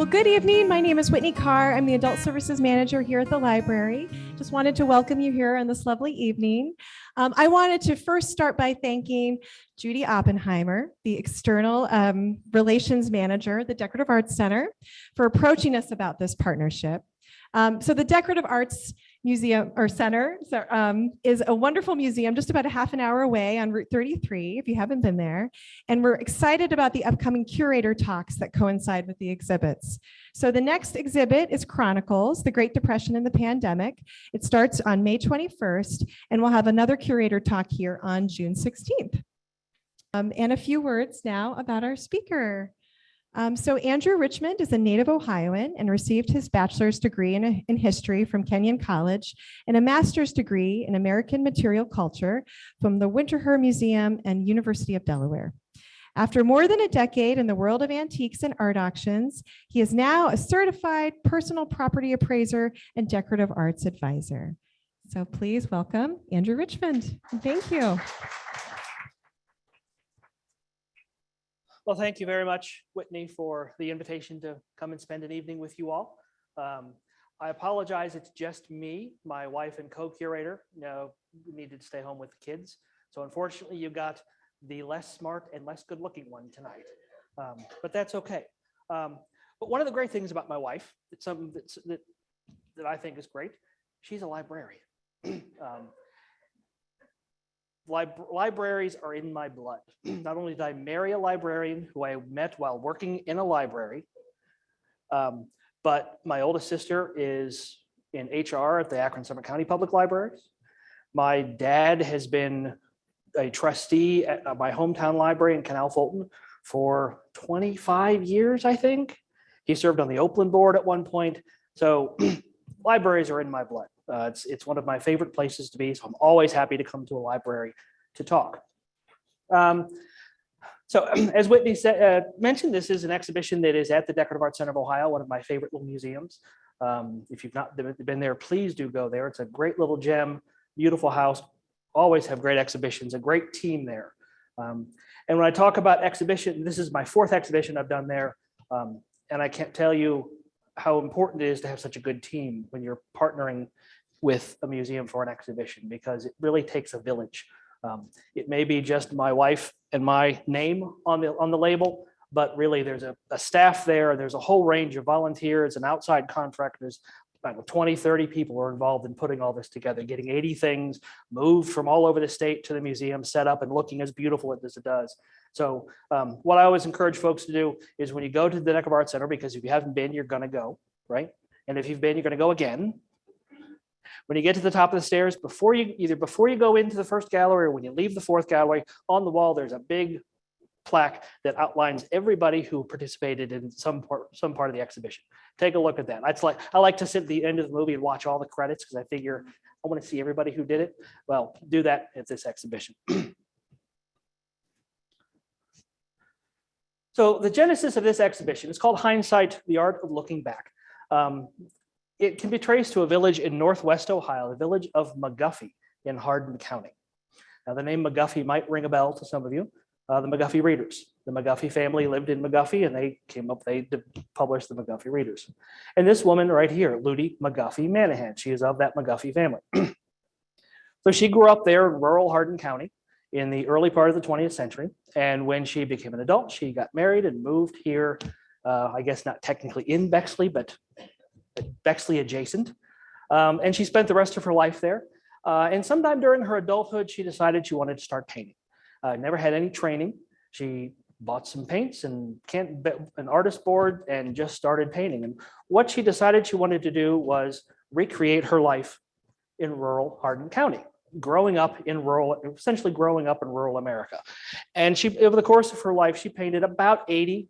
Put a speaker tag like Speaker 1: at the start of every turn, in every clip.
Speaker 1: Good evening. My name is Whitney Carr. I'm the Adult Services Manager here at the library. Just wanted to welcome you here on this lovely evening. I wanted to first start by thanking Judy Oppenheimer, the External Relations Manager at the Decorative Arts Center, for approaching us about this partnership. So the Decorative Arts Museum or Center is a wonderful museum just about a half an hour away on Route 33, if you haven't been there. And we're excited about the upcoming Curator talks that coincide with the exhibits. So the next exhibit is Chronicles, the Great Depression and the Pandemic. It starts on May 21st, and we'll have another Curator talk here on June 16th. And a few words now about our speaker. So Andrew Richmond is a native Ohioan and received his bachelor's degree in history from Kenyon College and a master's degree in American Material Culture from the Winterthur Museum and University of Delaware. After more than a decade in the world of antiques and art auctions, he is now a certified personal property appraiser and decorative arts advisor. So please welcome Andrew Richmond. Thank you.
Speaker 2: Well, thank you very much, Whitney, for the invitation to come and spend an evening with you all. I apologize, it's just me, my wife and co-curator. Needed to stay home with the kids. So unfortunately, you got the less smart and less good-looking one tonight, but that's okay. But one of the great things about my wife, it's something that I think is great, she's a librarian. Libraries are in my blood. Not only did I marry a librarian who I met while working in a library, but my oldest sister is in HR at the Akron-Summit County Public Libraries. My dad has been a trustee at my hometown library in Canal Fulton for 25 years, I think. He served on the Oakland board at one point. So libraries are in my blood. It's one of my favorite places to be, so I'm always happy to come to a library to talk. So as Whitney mentioned, this is an exhibition that is at the Decorative Arts Center of Ohio, one of my favorite little museums. If you've not been there, please do go there. It's a great little gem, beautiful house, always have great exhibitions, a great team there. And when I talk about exhibition, this is my fourth exhibition I've done there, and I can't tell you how important it is to have such a good team when you're partnering with a museum for an exhibition, because it really takes a village. It may be just my wife and my name on the label, but really there's a staff there. There's a whole range of volunteers and outside contractors. About 20, 30 people are involved in putting all this together, getting 80 things moved from all over the state to the museum, set up and looking as beautiful as it does. So what I always encourage folks to do is when you go to the Decorative Arts Center, because if you haven't been, you're going to go, right? And if you've been, you're going to go again. When you get to the top of the stairs, before you go into the first gallery or when you leave the fourth gallery, on the wall, there's a big plaque that outlines everybody who participated in some part of the exhibition. Take a look at that. I like to sit at the end of the movie and watch all the credits because I figure I want to see everybody who did it. Well, do that at this exhibition. So the genesis of this exhibition is called Hindsight, the Art of Looking Back. It can be traced to a village in Northwest Ohio, the village of McGuffey in Hardin County. Now, the name McGuffey might ring a bell to some of you. The McGuffey Readers. The McGuffey family lived in McGuffey, and they published the McGuffey Readers. And this woman right here, Leuty McGuffey Manahan, she is of that McGuffey family. So she grew up there in rural Hardin County in the early part of the 20th century. And when she became an adult, she got married and moved here, I guess not technically in Bexley, but Bexley adjacent. And she spent the rest of her life there. And sometime during her adulthood, she decided she wanted to start painting. Never had any training. She bought some paints and an artist board and just started painting. And what she decided she wanted to do was recreate her life in rural Hardin County, essentially growing up in rural America. And she, over the course of her life, she painted about 80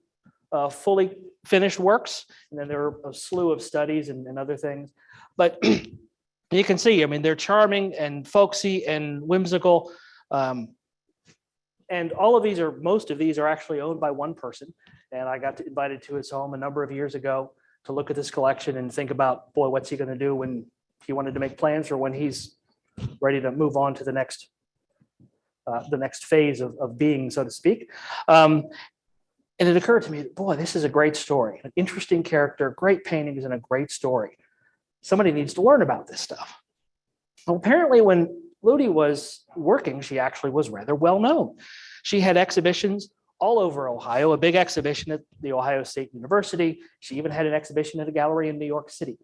Speaker 2: fully finished works. And then there are a slew of studies and other things. But you can see, I mean, they're charming and folksy and whimsical. And most of these are actually owned by one person. And I got invited to his home a number of years ago to look at this collection and think about, boy, what's he going to do when he wanted to make plans for when he's ready to move on to the next phase of being, so to speak. And it occurred to me, boy, this is a great story, an interesting character, great paintings, and a great story. Somebody needs to learn about this stuff. Well, apparently when Leuty was working, she actually was rather well known. She had exhibitions all over Ohio, a big exhibition at the Ohio State University. She even had an exhibition at a gallery in New York City.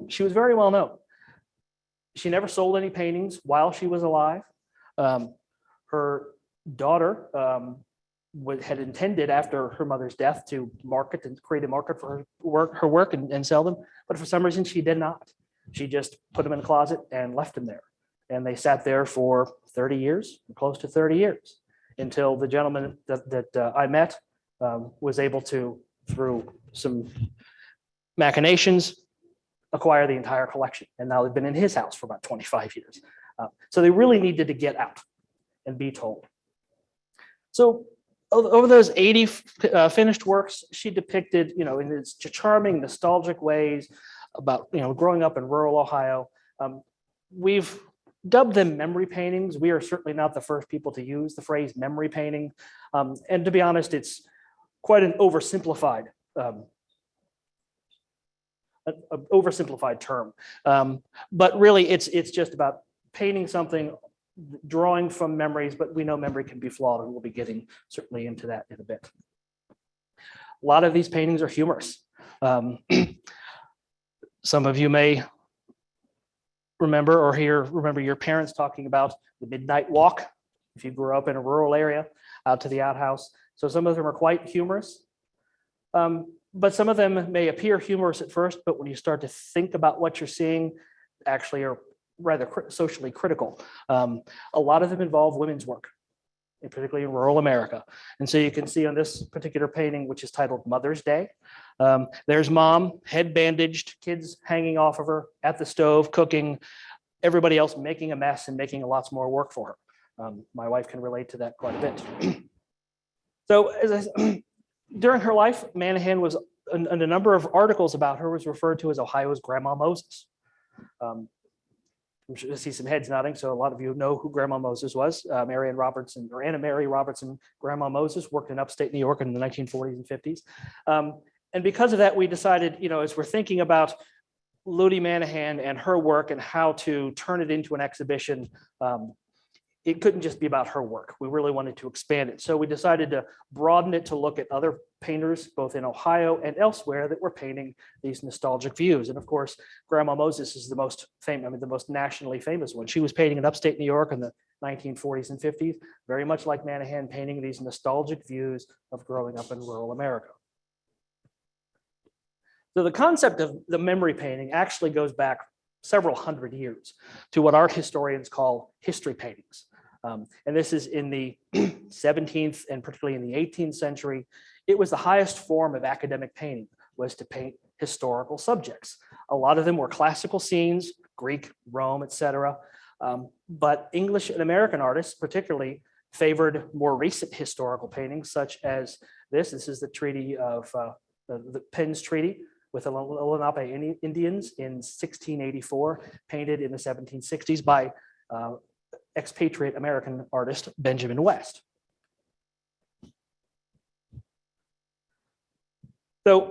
Speaker 2: She was very well known. She never sold any paintings while she was alive. Her daughter had intended after her mother's death to market and create a market for her work and sell them. But for some reason, she did not. She just put them in a closet and left them there. And they sat there for 30 years, close to 30 years, until the gentleman that I met was able to, through some machinations, acquire the entire collection. And now they've been in his house for about 25 years. So they really needed to get out and be told. So over those 80 finished works, she depicted, in its charming, nostalgic ways about, growing up in rural Ohio. We've dubbed them memory paintings. We are certainly not the first people to use the phrase memory painting. And to be honest, it's quite an oversimplified term. But really, it's just about painting something, drawing from memories, but we know memory can be flawed, and we'll be getting certainly into that in a bit. A lot of these paintings are humorous. Some of you may remember your parents talking about the midnight walk if you grew up in a rural area out to the outhouse. So some of them are quite humorous, but some of them may appear humorous at first, but when you start to think about what you're seeing, actually are rather socially critical. A lot of them involve women's work, and particularly in rural America. And so you can see on this particular painting, which is titled Mother's Day, there's mom, head bandaged, kids hanging off of her at the stove, cooking, everybody else making a mess and making lots more work for her. My wife can relate to that quite a bit. So during her life, Manahan was, in a number of articles about her, was referred to as Ohio's Grandma Moses. I'm sure to see some heads nodding, so a lot of you know who Grandma Moses was. Anna Mary Robertson, Grandma Moses, worked in upstate New York in the 1940s and 50s. And because of that, we decided, as we're thinking about Leuty Manahan and her work and how to turn it into an exhibition, it couldn't just be about her work. We really wanted to expand it. So we decided to broaden it to look at other painters, both in Ohio and elsewhere, that were painting these nostalgic views. And of course, Grandma Moses is the most famous, the most nationally famous one. She was painting in upstate New York in the 1940s and 50s, very much like Manahan, painting these nostalgic views of growing up in rural America. So the concept of the memory painting actually goes back several hundred years to what art historians call history paintings. And this is in the 17th and particularly in the 18th century. It was the highest form of academic painting, was to paint historical subjects. A lot of them were classical scenes, Greek, Rome, etc. But English and American artists particularly favored more recent historical paintings, such as this. This is the Treaty of the Penn's Treaty with the Lenape Indians in 1684, painted in the 1760s by expatriate American artist Benjamin West. So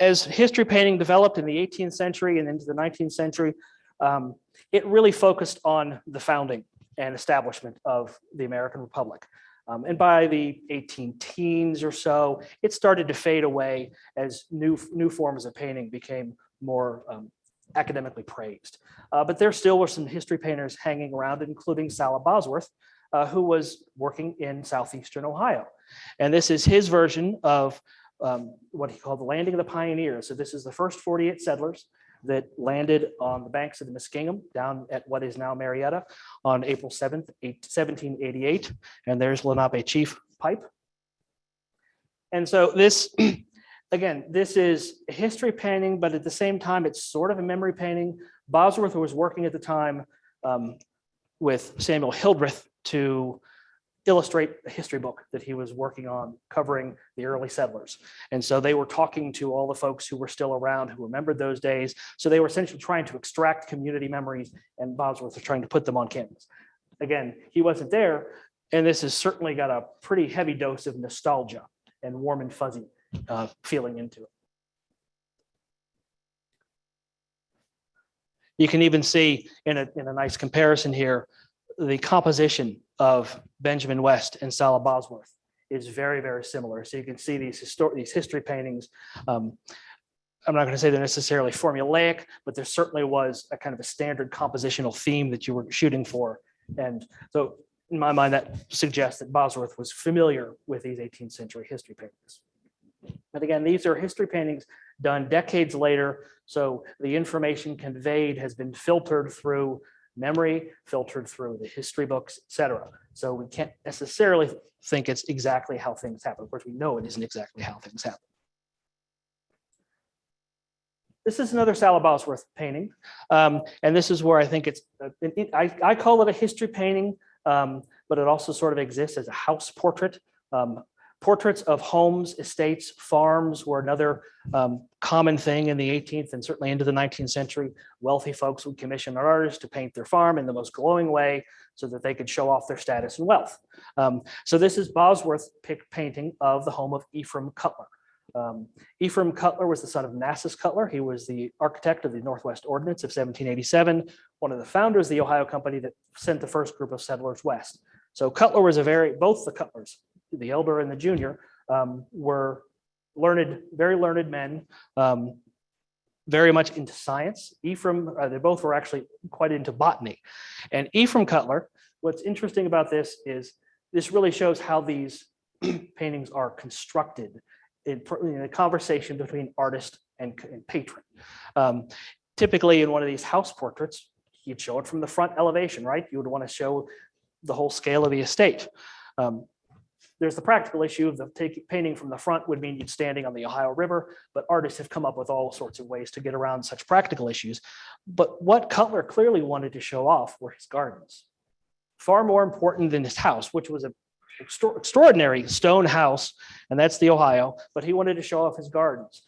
Speaker 2: as history painting developed in the 18th century and into the 19th century, it really focused on the founding and establishment of the American Republic. And by the 18 teens or so, it started to fade away as new forms of painting became more academically praised. But there still were some history painters hanging around, including Salah Bosworth, who was working in southeastern Ohio. And this is his version of what he called the Landing of the Pioneers. So this is the first 48 settlers that landed on the banks of the Muskingum down at what is now Marietta on April 7th, 1788. And there's Lenape Chief Pipe. And so this, again, this is a history painting, but at the same time, it's sort of a memory painting. Bosworth was working at the time with Samuel Hildreth to illustrate a history book that he was working on covering the early settlers. And so they were talking to all the folks who were still around, who remembered those days. So they were essentially trying to extract community memories, and Bosworth was trying to put them on canvas. Again, he wasn't there, and this has certainly got a pretty heavy dose of nostalgia and warm and fuzzy feeling into it. You can even see in a nice comparison here, the composition of Benjamin West and Salah Bosworth is very, very similar. So you can see these history paintings. I'm not going to say they're necessarily formulaic, but there certainly was a kind of a standard compositional theme that you were shooting for. And so in my mind, that suggests that Bosworth was familiar with these 18th century history paintings. But again, these are history paintings done decades later. So the information conveyed has been filtered through memory, filtered through the history books, et cetera. So we can't necessarily think it's exactly how things happen. Of course, we know it isn't exactly how things happen. This is another Salah Bosworth painting. And this is where I think it's, I call it a history painting, but it also sort of exists as a house portrait. Portraits of homes, estates, farms were another common thing in the 18th and certainly into the 19th century. Wealthy folks would commission an artist to paint their farm in the most glowing way so that they could show off their status and wealth. So this is Bosworth's painting of the home of Ephraim Cutler. Ephraim Cutler was the son of Nassus Cutler. He was the architect of the Northwest Ordinance of 1787, one of the founders of the Ohio Company that sent the first group of settlers west. So Cutler was both the Cutlers, the elder and the junior, were learned, very learned men, very much into science. Ephraim, they both were actually quite into botany. And Ephraim Cutler, what's interesting about this is this really shows how these paintings are constructed in a conversation between artist and patron. Typically in one of these house portraits, you'd show it from the front elevation, right? You would want to show the whole scale of the estate. There's the practical issue of painting from the front would mean you'd standing on the Ohio River, but artists have come up with all sorts of ways to get around such practical issues. But what Cutler clearly wanted to show off were his gardens. Far more important than his house, which was an extraordinary stone house, and that's the Ohio, but he wanted to show off his gardens.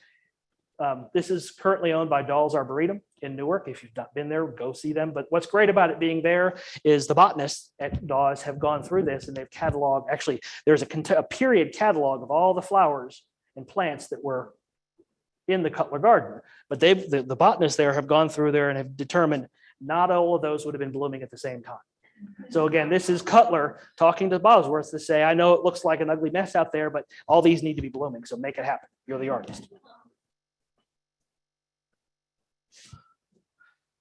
Speaker 2: This is currently owned by Dahl's Arboretum in Newark. If you've not been there, go see them. But what's great about it being there is the botanists at Dawes have gone through this and they've cataloged, actually, there's a period catalog of all the flowers and plants that were in the Cutler garden. But the botanists there have gone through there and have determined not all of those would have been blooming at the same time. So again, this is Cutler talking to Bosworth to say, I know it looks like an ugly mess out there, but all these need to be blooming, so make it happen. You're the artist.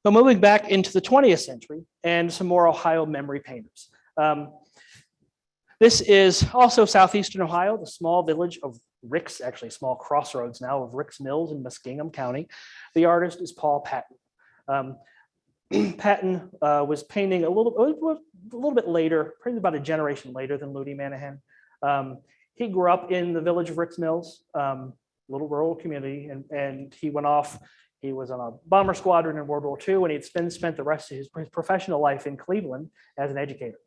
Speaker 2: So moving back into the 20th century and some more Ohio memory painters. This is also southeastern Ohio, the small village of Ricks, actually a small crossroads now of Ricks Mills in Muskingum County. The artist is Paul Patton. Patton was painting a little bit later, probably about a generation later than Leuty Manahan. He grew up in the village of Ricks Mills, little rural community, and he went off. He was on a bomber squadron in World War II, and he'd spent the rest of his professional life in Cleveland as an educator.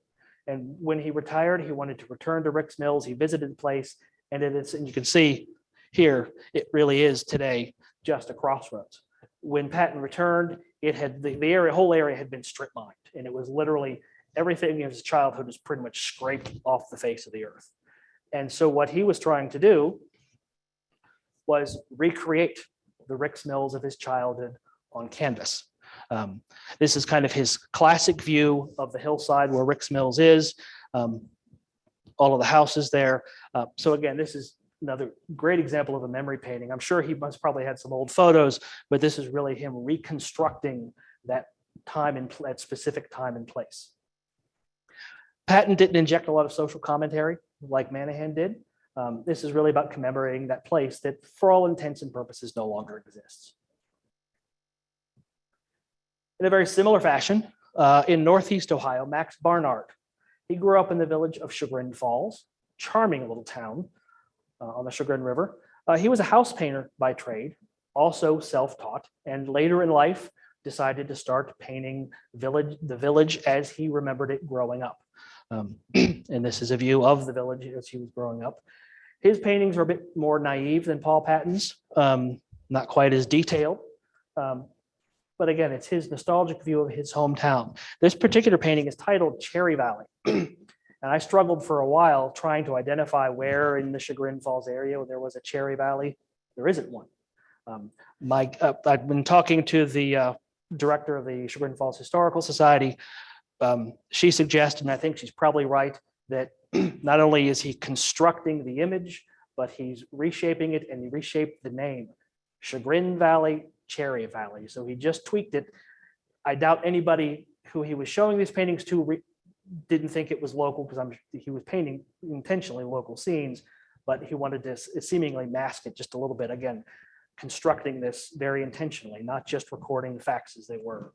Speaker 2: And when he retired, he wanted to return to Ricks Mills. He visited the place, and you can see here, it really is today just a crossroads. When Patton returned, it had the whole area had been strip mined, and it was literally everything of his childhood was pretty much scraped off the face of the earth. And so what he was trying to do was recreate the Ricks Mills of his childhood on canvas. This is kind of his classic view of the hillside where Ricks Mills is, all of the houses there. So again, this is another great example of a memory painting. I'm sure he must probably had some old photos, but this is really him reconstructing that that specific time and place. Patton didn't inject a lot of social commentary like Manahan did. This is really about commemorating that place that, for all intents and purposes, no longer exists. In a very similar fashion, in Northeast Ohio, Max Barnard, he grew up in the village of Chagrin Falls, charming little town on the Chagrin River. He was a house painter by trade, also self-taught, and later in life decided to start painting the village as he remembered it growing up. And this is a view of the village as he was growing up. His paintings are a bit more naive than Paul Patton's, not quite as detailed. But again, it's his nostalgic view of his hometown. This particular painting is titled Cherry Valley. And I struggled for a while trying to identify where in the Chagrin Falls area there was a Cherry Valley. There isn't one. I've been talking to the director of the Chagrin Falls Historical Society. She suggested, and I think she's probably right, that not only is he constructing the image, but he's reshaping it, and he reshaped the name. Chagrin Valley, Cherry Valley. So he just tweaked it. I doubt anybody who he was showing these paintings to didn't think it was local, because he was painting intentionally local scenes, but he wanted to seemingly mask it just a little bit. Again, constructing this very intentionally, not just recording the facts as they were.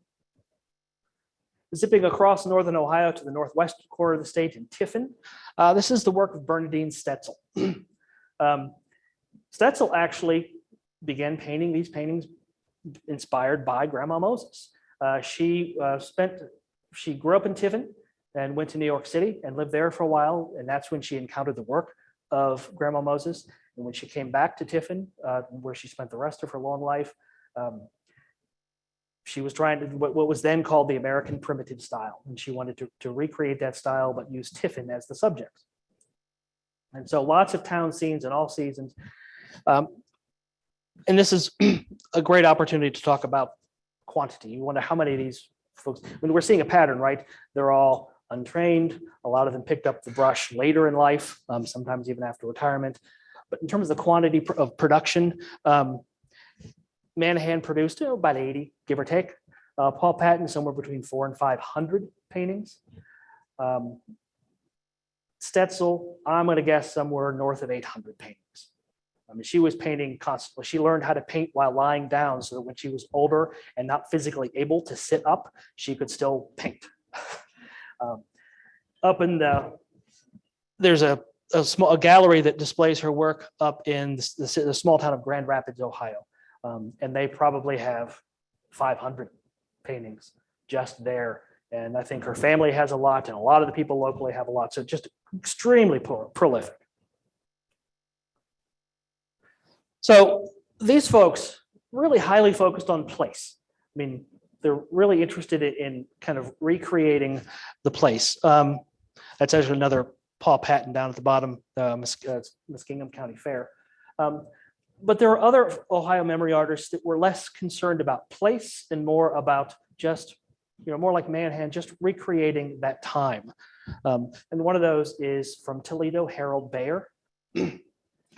Speaker 2: Zipping across northern Ohio to the northwest quarter of the state in Tiffin. This is the work of Bernadine Stetzel. Stetzel actually began painting these paintings inspired by Grandma Moses. She grew up in Tiffin and went to New York City and lived there for a while. And that's when she encountered the work of Grandma Moses. And when she came back to Tiffin, where she spent the rest of her long life, she was trying to what was then called the American primitive style. And she wanted to recreate that style, but use Tiffin as the subject. And so lots of town scenes in all seasons. And this is a great opportunity to talk about quantity. You wonder how many of these folks, when we're seeing a pattern, right? They're all untrained. A lot of them picked up the brush later in life, sometimes even after retirement. But in terms of the quantity of production, Manahan produced about 80, give or take. Paul Patton, somewhere between 400 and 500 paintings. Stetzel, I'm going to guess somewhere north of 800 paintings. I mean, she was painting constantly. She learned how to paint while lying down so that when she was older and not physically able to sit up, she could still paint. There's a gallery that displays her work up in the small town of Grand Rapids, Ohio. And they probably have 500 paintings just there. And I think her family has a lot, and a lot of the people locally have a lot. So just extremely prolific. So these folks really highly focused on place. I mean, they're really interested in kind of recreating the place. That's actually another Paul Patton down at the bottom, Muskingum County Fair. But there are other Ohio memory artists that were less concerned about place and more about just, more like Manahan, just recreating that time. And one of those is from Toledo, Everett Bayer.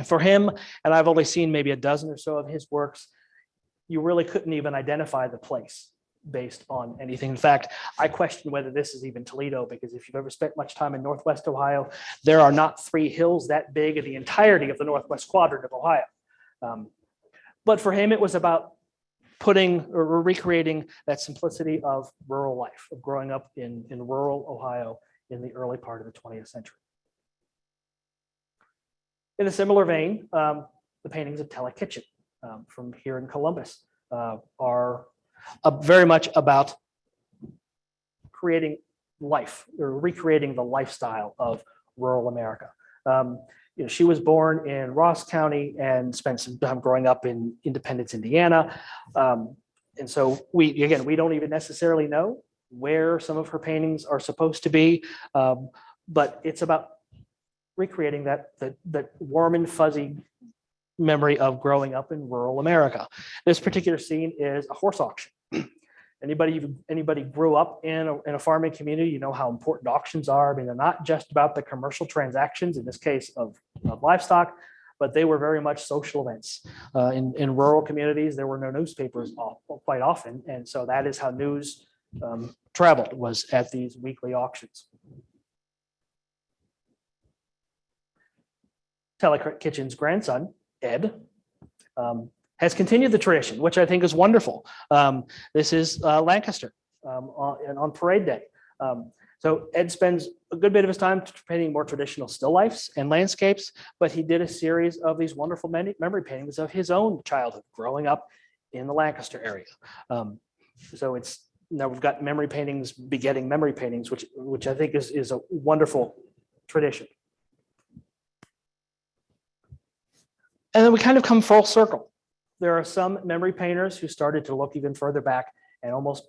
Speaker 2: For him, and I've only seen maybe a dozen or so of his works, you really couldn't even identify the place based on anything. In fact, I question whether this is even Toledo, because if you've ever spent much time in Northwest Ohio, there are not 3 hills that big in the entirety of the Northwest quadrant of Ohio. But for him, it was about putting or recreating that simplicity of rural life, of growing up in rural Ohio in the early part of the 20th century. In a similar vein, the paintings of Tella Kitchen from here in Columbus are very much about creating life or recreating the lifestyle of rural America. She was born in Ross County and spent some time growing up in Independence, Indiana. And so we don't even necessarily know where some of her paintings are supposed to be, but it's about recreating that warm and fuzzy memory of growing up in rural America. This particular scene is a horse auction. Anybody grew up in a farming community, you know how important auctions are. I mean, they're not just about the commercial transactions, in this case of livestock, but they were very much social events. In rural communities, there were no newspapers quite often, and so that is how news traveled, was at these weekly auctions. Tella Kitchen's grandson, Ed, has continued the tradition, which I think is wonderful. This is Lancaster on parade day. So Ed spends a good bit of his time painting more traditional still lifes and landscapes, but he did a series of these wonderful memory paintings of his own childhood growing up in the Lancaster area. So now we've got memory paintings begetting memory paintings, which I think is a wonderful tradition. And then we kind of come full circle. There are some memory painters who started to look even further back and almost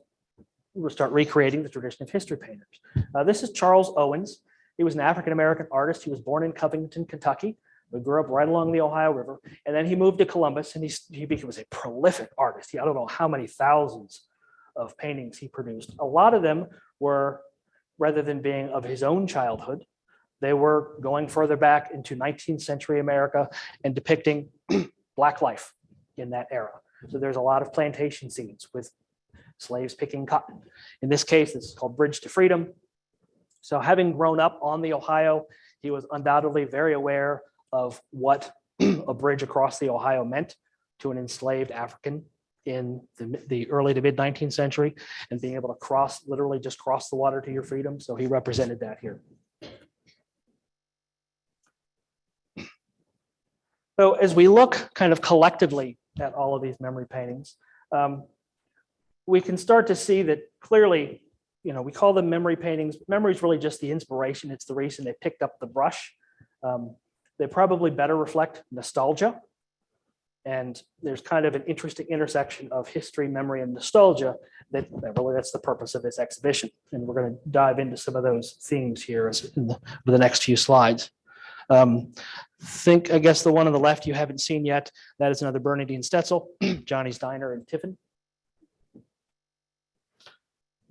Speaker 2: start recreating the tradition of history painters. This is Charles Owens. He was an African-American artist. He was born in Covington, Kentucky, but grew up right along the Ohio River. And then he moved to Columbus, and he became a prolific artist. I don't know how many thousands of paintings he produced. A lot of them were, rather than being of his own childhood, they were going further back into 19th century America and depicting Black life in that era. So there's a lot of plantation scenes with slaves picking cotton. In this case, this is called Bridge to Freedom. So having grown up on the Ohio, he was undoubtedly very aware of what a bridge across the Ohio meant to an enslaved African in the early to mid 19th century, and being able to literally just cross the water to your freedom. So he represented that here. So as we look kind of collectively at all of these memory paintings, we can start to see that clearly, we call them memory paintings. Memory is really just the inspiration. It's the reason they picked up the brush. They probably better reflect nostalgia. And there's kind of an interesting intersection of history, memory, and nostalgia that's the purpose of this exhibition. And we're going to dive into some of those themes here in the next few slides. I guess the one on the left you haven't seen yet, that is another Bernardine Stetzel, Johnny's Diner in Tiffin.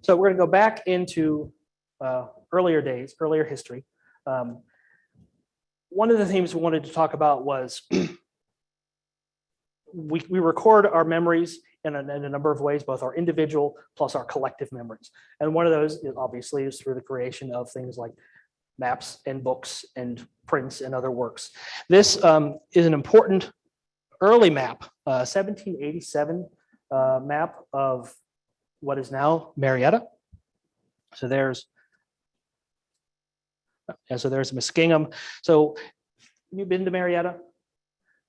Speaker 2: So we're going to go back into earlier days, earlier history. One of the themes we wanted to talk about was we record our memories in a number of ways, both our individual plus our collective memories. And one of those is through the creation of things like maps and books and prints and other works. This is an important early map, 1787 map of what is now Marietta. So there's Muskingum. So you've been to Marietta?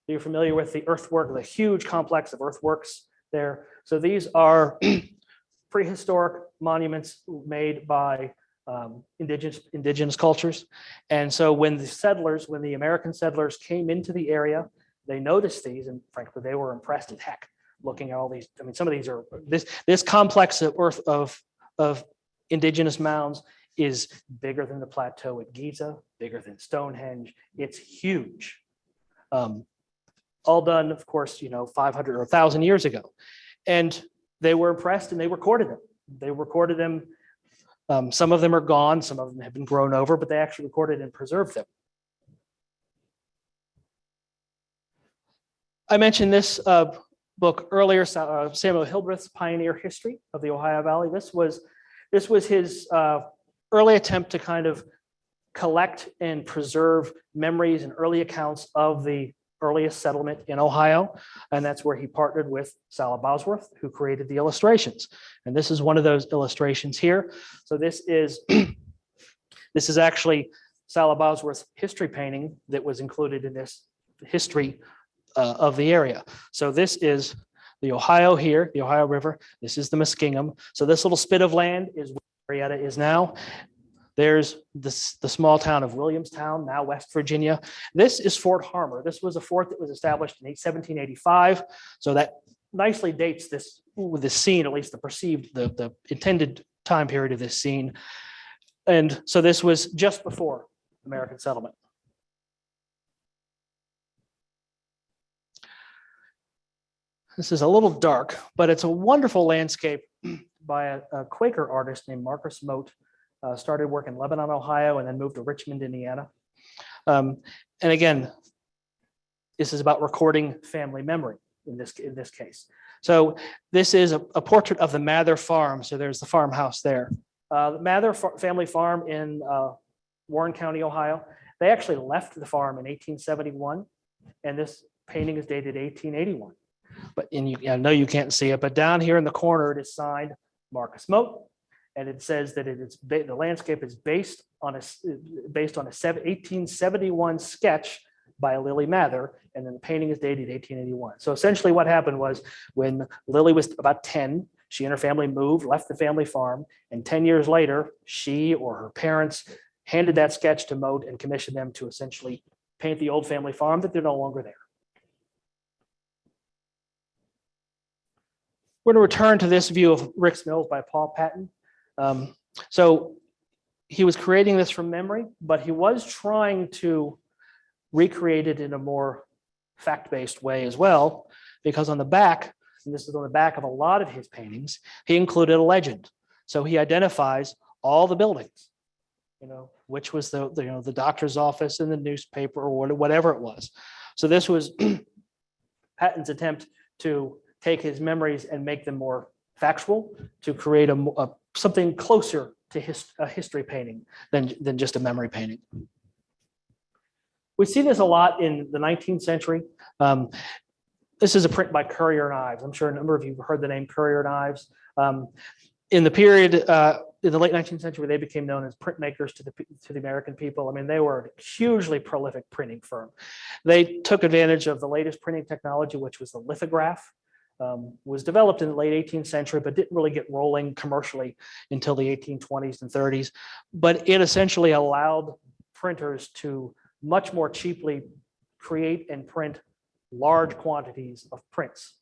Speaker 2: You're familiar with the earthwork, the huge complex of earthworks there. So these are prehistoric monuments made by indigenous cultures. And so when the American settlers came into the area, they noticed these, and frankly, they were impressed as heck looking at all these. I mean, some of these are this complex of indigenous mounds is bigger than the plateau at Giza, bigger than Stonehenge. It's huge. All done, of course, 500 or 1,000 years ago. And they were impressed and they recorded them. Some of them are gone, some of them have been grown over, but they actually recorded and preserved them. I mentioned this book earlier, Samuel Hildreth's Pioneer History of the Ohio Valley. This was his early attempt to kind of collect and preserve memories and early accounts of the earliest settlement in Ohio. And that's where he partnered with Salah Bosworth, who created the illustrations. And this is one of those illustrations here. So this is actually Salah Bosworth's history painting that was included in this history of the area. So this is the Ohio here, the Ohio River. This is the Muskingum. So this little spit of land is where Marietta is now. There's the small town of Williamstown, now West Virginia. This is Fort Harmar. This was a fort that was established in 1785. So that nicely dates this scene, at least the intended time period of this scene. And so this was just before American settlement. This is a little dark, but it's a wonderful landscape by a Quaker artist named Marcus Moat. Started work in Lebanon, Ohio, and then moved to Richmond, Indiana. And again, this is about recording family memory in this case. So this is a portrait of the Mather Farm. So there's the farmhouse there. The Mather family farm in Warren County, Ohio. They actually left the farm in 1871, and this painting is dated 1881. But I know you can't see it, but down here in the corner it is signed Marcus Moat. And it says that the landscape is based on a 1871 sketch by Lily Mather, and then the painting is dated 1881. So essentially what happened was when Lily was about 10, she and her family moved, left the family farm, and 10 years later, she or her parents handed that sketch to Moat and commissioned them to essentially paint the old family farm that they're no longer there. We're going to return to this view of Rick's Mills by Paul Patton. So he was creating this from memory, but he was trying to recreate it in a more fact-based way as well, because on the back, and this is on the back of a lot of his paintings, he included a legend. So he identifies all the buildings, which was the doctor's office and the newspaper or whatever it was. So this was Patton's attempt to take his memories and make them more factual, to create something closer to a history painting than just a memory painting. We see this a lot in the 19th century. This is a print by Courier Knives. I'm sure a number of you have heard the name Courier Knives. In the period, in the late 19th century, they became known as printmakers to the American people. I mean, they were a hugely prolific printing firm. They took advantage of the latest printing technology, which was the lithograph. Was developed in the late 18th century, but didn't really get rolling commercially until the 1820s and 30s. But it essentially allowed printers to much more cheaply create and print large quantities of prints.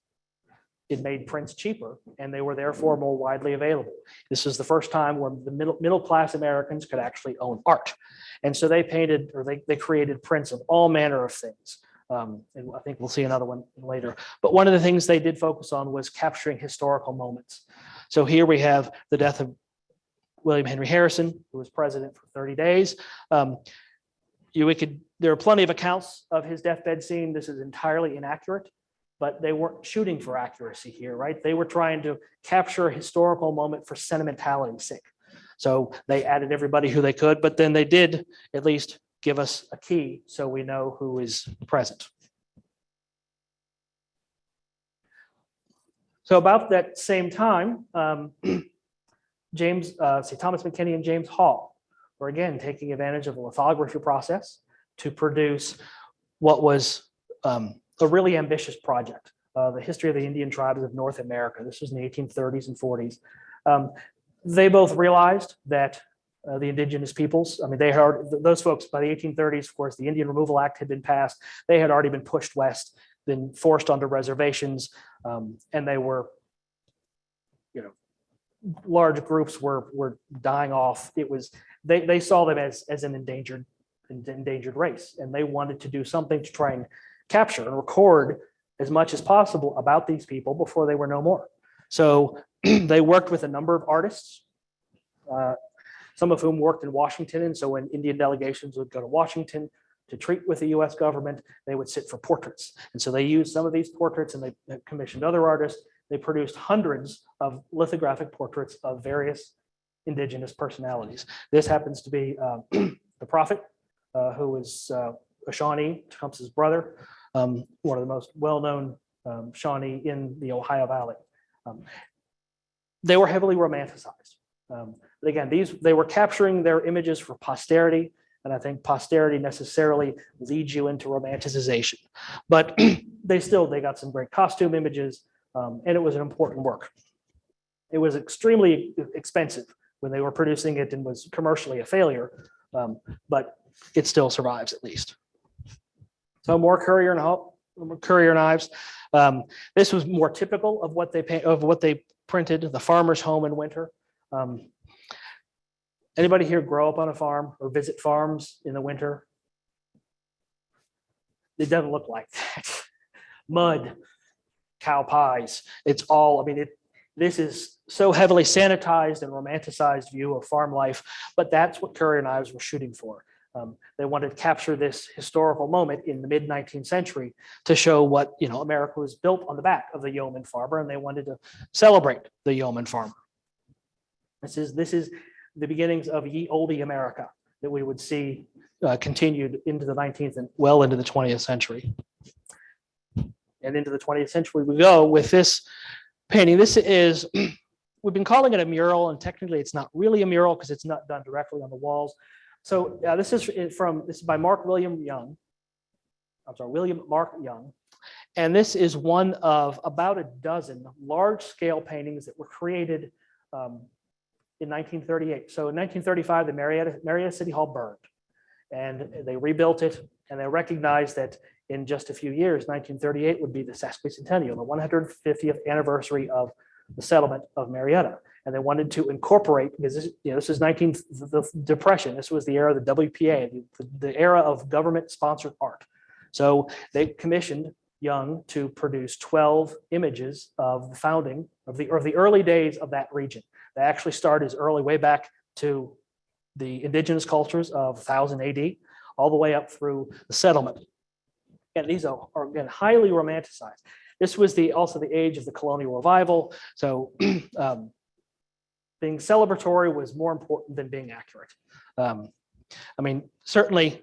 Speaker 2: It made prints cheaper, and they were therefore more widely available. This is the first time when the middle class Americans could actually own art. And so they painted, or they created prints of all manner of things. And I think we'll see another one later. But one of the things they did focus on was capturing historical moments. So here we have the death of William Henry Harrison, who was president for 30 days. There are plenty of accounts of his deathbed scene. This is entirely inaccurate, but they weren't shooting for accuracy here, right? They were trying to capture a historical moment for sentimentality's sake. So they added everybody who they could, but then they did at least give us a key so we know who is present. So about that same time, Thomas McKinney and James Hall were again taking advantage of the lithography process to produce what was a really ambitious project, the history of the Indian tribes of North America. This was in the 1830s and 40s. They both realized that the indigenous peoples, I mean, those folks by the 1830s, of course, the Indian Removal Act had been passed. They had already been pushed west, been forced onto reservations, and they were, large groups were dying off. They saw them as an endangered race, and they wanted to do something to try and capture and record as much as possible about these people before they were no more. So they worked with a number of artists, some of whom worked in Washington. And so when Indian delegations would go to Washington to treat with the US government, they would sit for portraits. And so they used some of these portraits, and they commissioned other artists. They produced hundreds of lithographic portraits of various indigenous personalities. This happens to be the prophet, who is a Shawnee, Tecumseh's brother, one of the most well-known Shawnee in the Ohio Valley. They were heavily romanticized. But again, they were capturing their images for posterity, and I think posterity necessarily leads you into romanticization. But they got some great costume images, and it was an important work. It was extremely expensive when they were producing it and was commercially a failure, but it still survives at least. So more Courier Knives. This was more typical of what they printed, the farmer's home in winter. Anybody here grow up on a farm or visit farms in the winter? It doesn't look like that. Mud, cow pies. It's all, this is so heavily sanitized and romanticized view of farm life, but that's what Courier Knives were shooting for. They wanted to capture this historical moment in the mid 19th century to show what America was built on the back of the yeoman farmer, and they wanted to celebrate the yeoman farmer. This is the beginnings of ye olde America that we would see continued into the 19th and well into the 20th century. And into the 20th century we go with this painting. This is, we've been calling it a mural, and technically it's not really a mural because it's not done directly on the walls. So this is by William Mark Young. And this is one of about a dozen large-scale paintings that were created in 1938. So in 1935, the Marietta City Hall burned, and they rebuilt it, and they recognized that in just a few years, 1938 would be the sesquicentennial, the 150th anniversary of the settlement of Marietta. And they wanted to incorporate, because this is the Depression. This was the era of the WPA, the era of government-sponsored art. So they commissioned Young to produce 12 images of the founding of the early days of that region. They actually start as early, way back to the indigenous cultures of 1000 AD, all the way up through the settlement. And these are again, highly romanticized. This was also the age of the colonial revival. So being celebratory was more important than being accurate. I mean, certainly,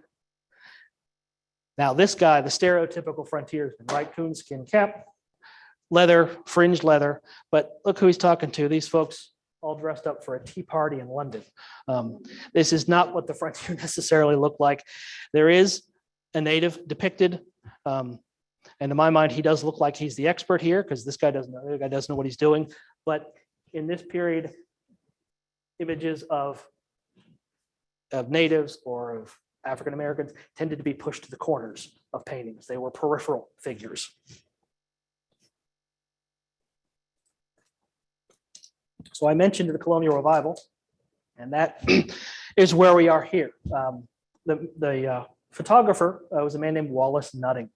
Speaker 2: now this guy, the stereotypical frontiersman, right? Coonskin cap, leather, fringed leather, but look who he's talking to. These folks all dressed up for a tea party in London. This is not what the frontier necessarily looked like. There is a native depicted, and in my mind, he does look like he's the expert here, because this guy doesn't know, the other guy doesn't know what he's doing. But in this period, images of natives or of African Americans tended to be pushed to the corners of paintings. They were peripheral figures. So I mentioned the colonial revival, and that is where we are here. The photographer was a man named Wallace Nutting.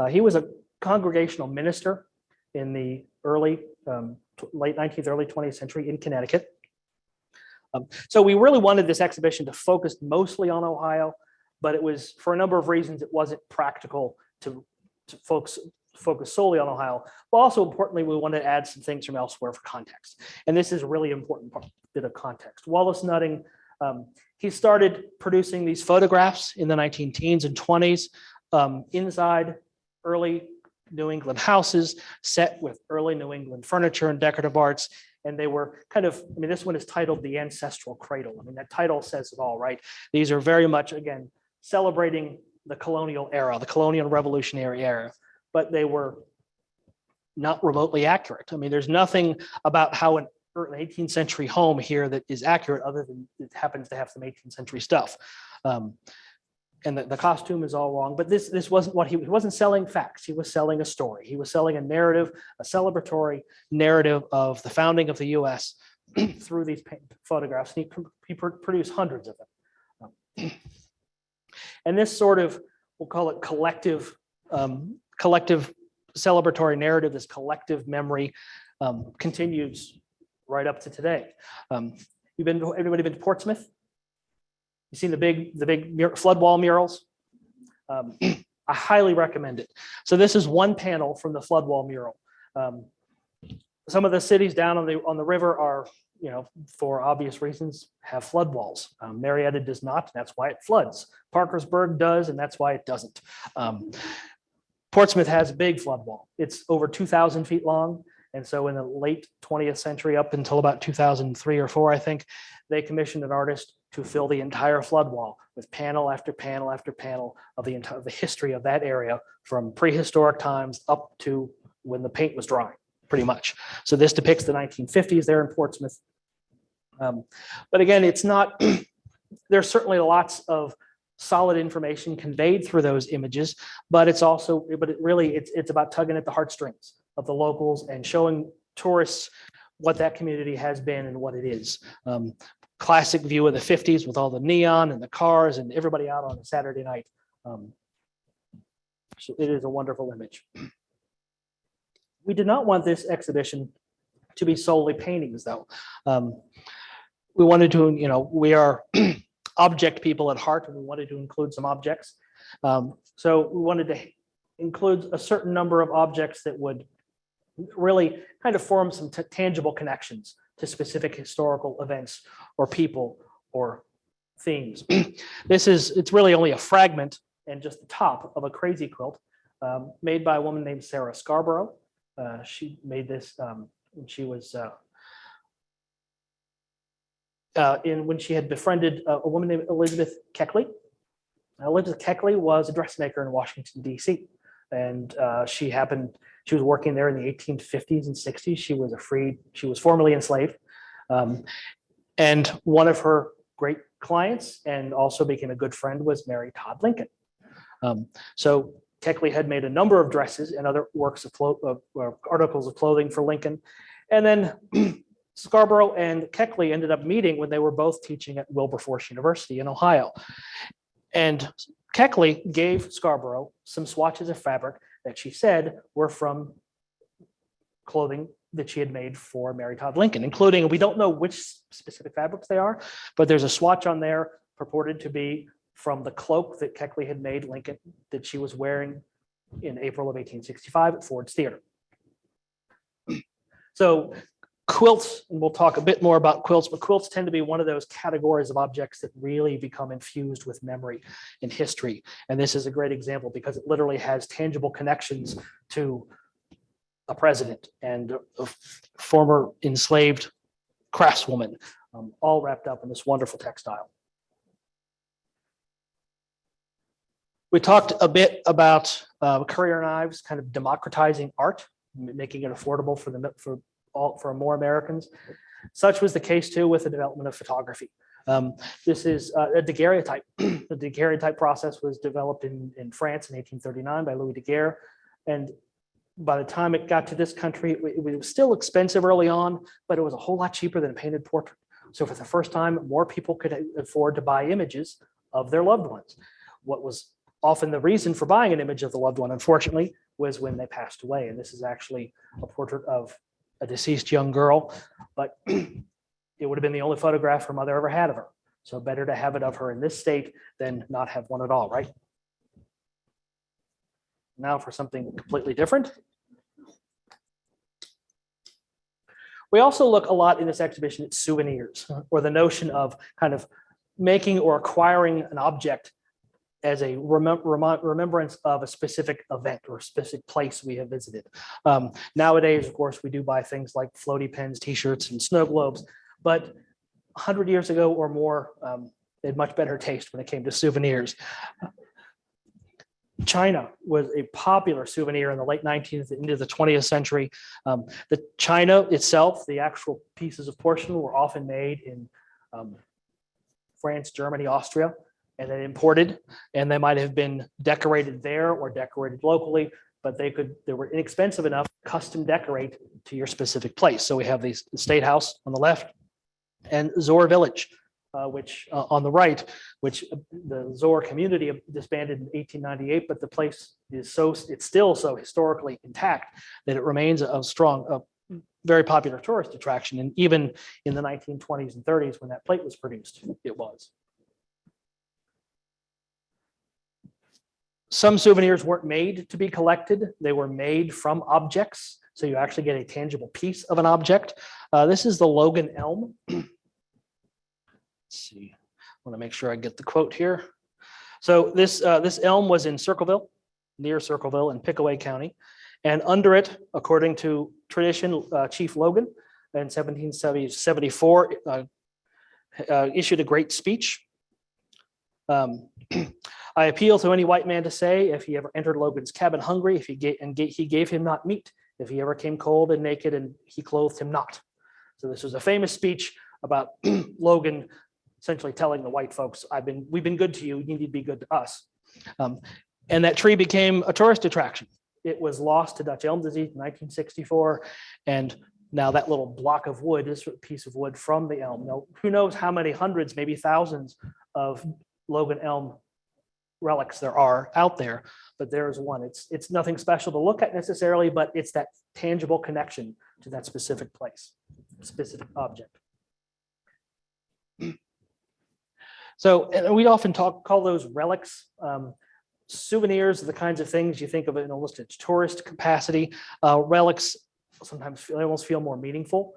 Speaker 2: He was a congregational minister in the late 19th, early 20th century in Connecticut. So we really wanted this exhibition to focus mostly on Ohio, but it was, for a number of reasons, it wasn't practical to focus solely on Ohio. But also importantly, we wanted to add some things from elsewhere for context. And this is a really important bit of context. Wallace Nutting, he started producing these photographs in the 19-teens and 20s inside early New England houses set with early New England furniture and decorative arts. And they were kind of, I mean, this one is titled The Ancestral Cradle. I mean, that title says it all, right? These are very much, again, celebrating the colonial era, the colonial revolutionary era, but they were not remotely accurate. I mean, there's nothing about how an 18th century home here that is accurate, other than it happens to have some 18th century stuff. And the costume is all wrong, but this wasn't what he wasn't selling facts. He was selling a story. He was selling a narrative, a celebratory narrative of the founding of the U.S. through these photographs. And he produced hundreds of them. And this sort of, we'll call it collective celebratory narrative, this collective memory continues right up to today. Everybody been to Portsmouth? You seen the big flood wall murals? I highly recommend it. So this is one panel from the flood wall mural. Some of the cities down on the river are, for obvious reasons, have flood walls. Marietta does not, and that's why it floods. Parkersburg does, and that's why it doesn't. Portsmouth has a big flood wall. It's over 2,000 feet long. And so in the late 20th century, up until about 2003 or 4, I think, they commissioned an artist to fill the entire flood wall with panel after panel after panel of the history of that area, from prehistoric times up to when the paint was drying, pretty much. So this depicts the 1950s there in Portsmouth. But again, it's not, there's certainly lots of solid information conveyed through those images, but it's about tugging at the heartstrings of the locals and showing tourists what that community has been and what it is. Classic view of the 50s with all the neon and the cars and everybody out on a Saturday night. So it is a wonderful image. We did not want this exhibition to be solely paintings, though. We wanted to, we are object people at heart, and we wanted to include some objects. So we wanted to include a certain number of objects that would really kind of form some tangible connections to specific historical events or people or themes. It's really only a fragment and just the top of a crazy quilt made by a woman named Sarah Scarborough. She made this when she was when she had befriended a woman named Elizabeth Keckley. Elizabeth Keckley was a dressmaker in Washington, D.C. And she was working there in the 1850s and 60s. She was formerly enslaved. And one of her great clients, and also became a good friend, was Mary Todd Lincoln. So Keckley had made a number of dresses and other works of articles of clothing for Lincoln. And then Scarborough and Keckley ended up meeting when they were both teaching at Wilberforce University in Ohio. And Keckley gave Scarborough some swatches of fabric that she said were from clothing that she had made for Mary Todd Lincoln, including, we don't know which specific fabrics they are, but there's a swatch on there purported to be from the cloak that Keckley had made Lincoln that she was wearing in April of 1865 at Ford's Theater. So quilts, and we'll talk a bit more about quilts, but quilts tend to be one of those categories of objects that really become infused with memory and history. And this is a great example because it literally has tangible connections to a president and a former enslaved craftswoman, all wrapped up in this wonderful textile. We talked a bit about Courier Knives kind of democratizing art, making it affordable for more Americans. Such was the case too with the development of photography. This is a daguerreotype. The daguerreotype process was developed in France in 1839 by Louis Daguerre, and by the time it got to this country, it was still expensive early on, but it was a whole lot cheaper than a painted portrait. So for the first time, more people could afford to buy images of their loved ones. What was often the reason for buying an image of the loved one, unfortunately, was when they passed away. And this is actually a portrait of a deceased young girl, but it would have been the only photograph her mother ever had of her. So better to have it of her in this state than not have one at all, right? Now for something completely different. We also look a lot in this exhibition at souvenirs, or the notion of kind of making or acquiring an object as a remembrance of a specific event or a specific place we have visited. Nowadays, of course, we do buy things like floaty pens, t-shirts, and snow globes, but 100 years ago or more, they had much better taste when it came to souvenirs. China was a popular souvenir in the late 19th into the 20th century. The china itself, the actual pieces of porcelain, were often made in France, Germany, Austria, and then imported, and they might have been decorated there or decorated locally, but they were inexpensive enough to custom decorate to your specific place. So we have the State House on the left and Zoar Village, which on the right, which the Zoar community disbanded in 1898, but the place is it's still so historically intact that it remains a strong, very popular tourist attraction. And even in the 1920s and 30s, when that plate was produced, it was. Some souvenirs weren't made to be collected. They were made from objects. So you actually get a tangible piece of an object. This is the Logan elm. Let's see, I want to make sure I get the quote here. So this elm was in Circleville, near Circleville in Pickaway County. And under it, according to tradition, Chief Logan in 1774 issued a great speech. I appeal to any white man to say, if he ever entered Logan's cabin hungry, if he gave him not meat, if he ever came cold and naked and he clothed him not. So this was a famous speech about Logan essentially telling the white folks, we've been good to you, you need to be good to us. And that tree became a tourist attraction. It was lost to Dutch elm disease in 1964. And now that little block of wood, this piece of wood from the elm, now, who knows how many hundreds, maybe thousands of Logan elm relics there are out there, but there's one. It's nothing special to look at necessarily, but it's that tangible connection to that specific place, specific object. So, and we often call those relics. Souvenirs are the kinds of things you think of in almost a tourist capacity. Relics sometimes almost feel more meaningful.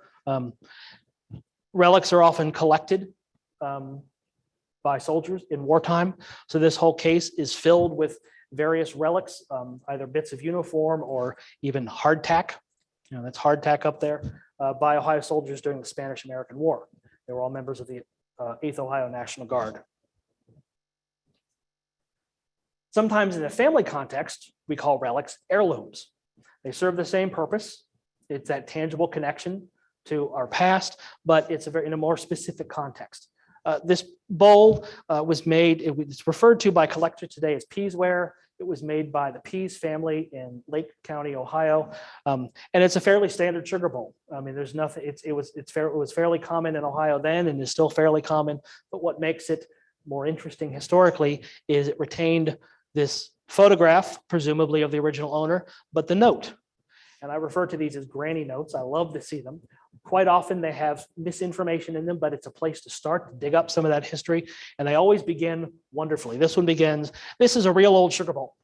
Speaker 2: Relics are often collected by soldiers in wartime. So this whole case is filled with various relics, either bits of uniform or even hardtack. That's hardtack up there by Ohio soldiers during the Spanish-American War. They were all members of the 8th Ohio National Guard. Sometimes in a family context, we call relics heirlooms. They serve the same purpose. It's that tangible connection to our past, but it's in a more specific context. This bowl was made, it's referred to by collectors today as peasware. It was made by the Pease family in Lake County, Ohio. And it's a fairly standard sugar bowl. I mean, there's nothing, it was fairly common in Ohio then and is still fairly common. But what makes it more interesting historically is it retained this photograph, presumably of the original owner, but the note. And I refer to these as granny notes. I love to see them. Quite often they have misinformation in them, but it's a place to start to dig up some of that history. And they always begin wonderfully. This one begins, this is a real old sugar bowl.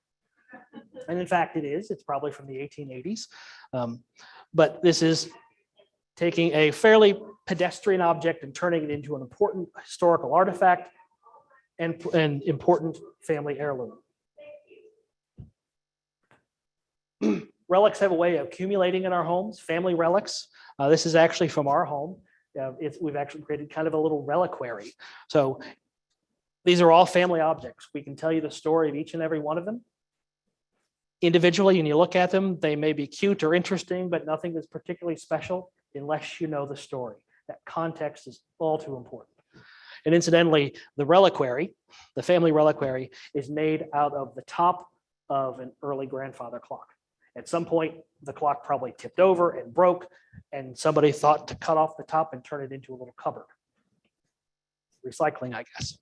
Speaker 2: And in fact, it is. It's probably from the 1880s. But this is taking a fairly pedestrian object and turning it into an important historical artifact and important family heirloom. Relics have a way of accumulating in our homes, family relics. This is actually from our home. We've actually created kind of a little reliquary. So these are all family objects. We can tell you the story of each and every one of them. Individually, and you look at them, they may be cute or interesting, but nothing is particularly special unless you know the story. That context is all too important. And incidentally, the reliquary, the family reliquary, is made out of the top of an early grandfather clock. At some point, the clock probably tipped over and broke, and somebody thought to cut off the top and turn it into a little cupboard. Recycling, I guess.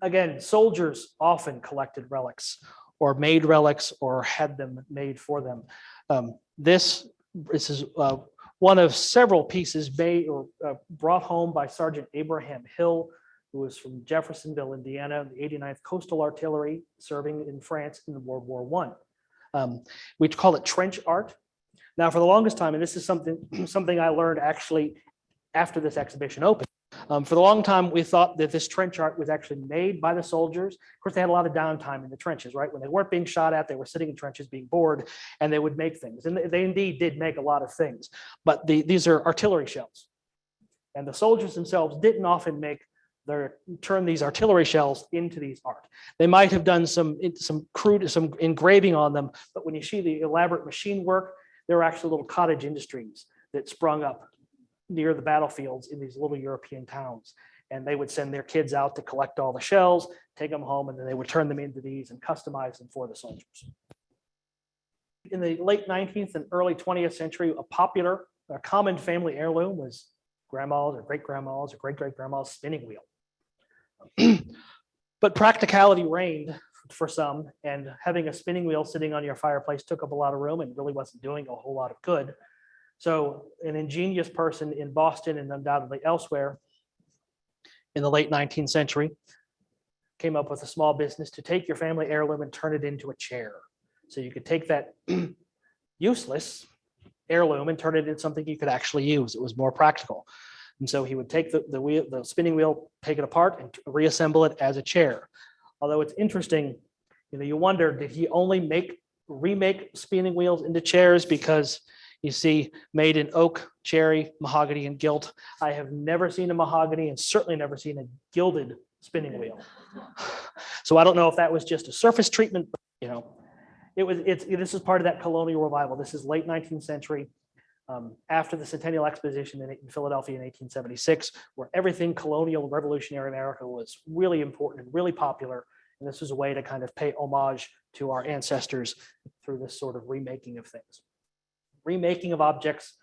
Speaker 2: Again, soldiers often collected relics or made relics or had them made for them. This is one of several pieces made or brought home by Sergeant Abraham Hill, who was from Jeffersonville, Indiana, the 89th Coastal Artillery, serving in France in World War I. We call it trench art. Now, for the longest time, and this is something I learned actually after this exhibition opened, for the long time, we thought that this trench art was actually made by the soldiers. Of course, they had a lot of downtime in the trenches, right? When they weren't being shot at, they were sitting in trenches being bored, and they would make things. And they indeed did make a lot of things. But these are artillery shells. And the soldiers themselves didn't often turn these artillery shells into these art. They might have done some engraving on them, but when you see the elaborate machine work, there are actually little cottage industries that sprung up near the battlefields in these little European towns. And they would send their kids out to collect all the shells, take them home, and then they would turn them into these and customize them for the soldiers. In the late 19th and early 20th century, a common family heirloom was grandma's or great-grandma's or great-great-grandma's spinning wheel. But practicality reigned for some, and having a spinning wheel sitting on your fireplace took up a lot of room and really wasn't doing a whole lot of good. So an ingenious person in Boston and undoubtedly elsewhere in the late 19th century came up with a small business to take your family heirloom and turn it into a chair. So you could take that useless heirloom and turn it into something you could actually use. It was more practical. And so he would take the spinning wheel, take it apart and reassemble it as a chair. Although it's interesting, you wonder, did he only remake spinning wheels into chairs because you see made in oak, cherry, mahogany, and gilt? I have never seen a mahogany and certainly never seen a gilded spinning wheel. So I don't know if that was just a surface treatment, but, this is part of that colonial revival. This is late 19th century, after the Centennial Exposition in Philadelphia in 1876, where everything colonial revolutionary America was really important and really popular. And this was a way to kind of pay homage to our ancestors through this sort of remaking of things. Remaking of objects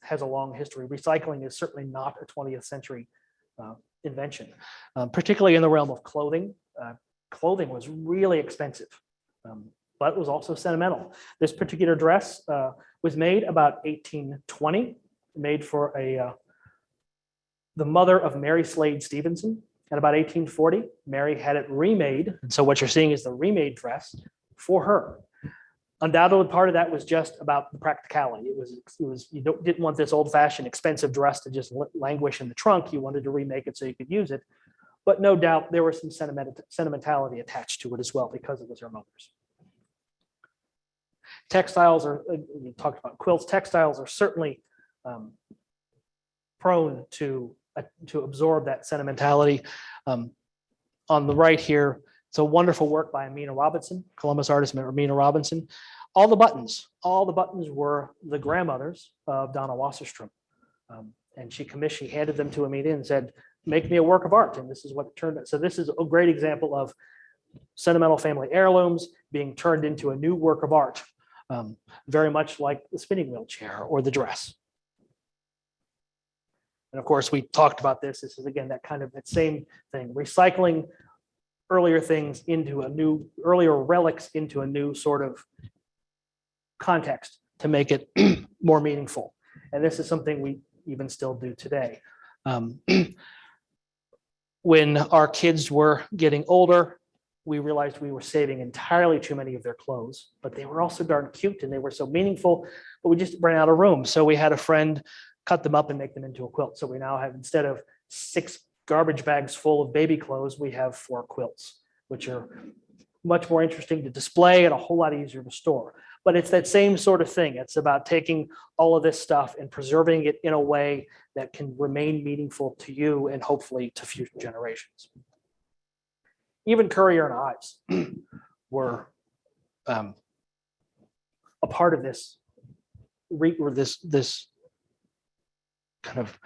Speaker 2: has a long history. Recycling is certainly not a 20th century invention, particularly in the realm of clothing. Clothing was really expensive, but it was also sentimental. This particular dress was made about 1820, made for the mother of Mary Slade Stevenson. At about 1840, Mary had it remade. And so what you're seeing is the remade dress for her. Undoubtedly, part of that was just about the practicality. It was you didn't want this old-fashioned expensive dress to just languish in the trunk. You wanted to remake it so you could use it. But no doubt there was some sentimentality attached to it as well because it was her mother's. Textiles we talked about quilts. Textiles are certainly prone to absorb that sentimentality. On the right here, it's a wonderful work by Amina Robinson, Columbus artist Amina Robinson. All the buttons were the grandmothers of Donna Wasserstrom. And she handed them to Amina and said, make me a work of art. And this is what it turned out. So this is a great example of sentimental family heirlooms being turned into a new work of art, very much like the spinning wheel chair or the dress. And of course, we talked about this. This is again that same thing, recycling earlier things into earlier relics into a new sort of context to make it more meaningful. And this is something we even still do today. When our kids were getting older, we realized we were saving entirely too many of their clothes, but they were also darn cute and they were so meaningful, but we just ran out of room. So we had a friend cut them up and make them into a quilt. So we now have, instead of 6 garbage bags full of baby clothes, we have 4 quilts, which are much more interesting to display and a whole lot easier to store. But it's that same sort of thing. It's about taking all of this stuff and preserving it in a way that can remain meaningful to you and hopefully to future generations. Even Courier Knives were a part of this, this kind of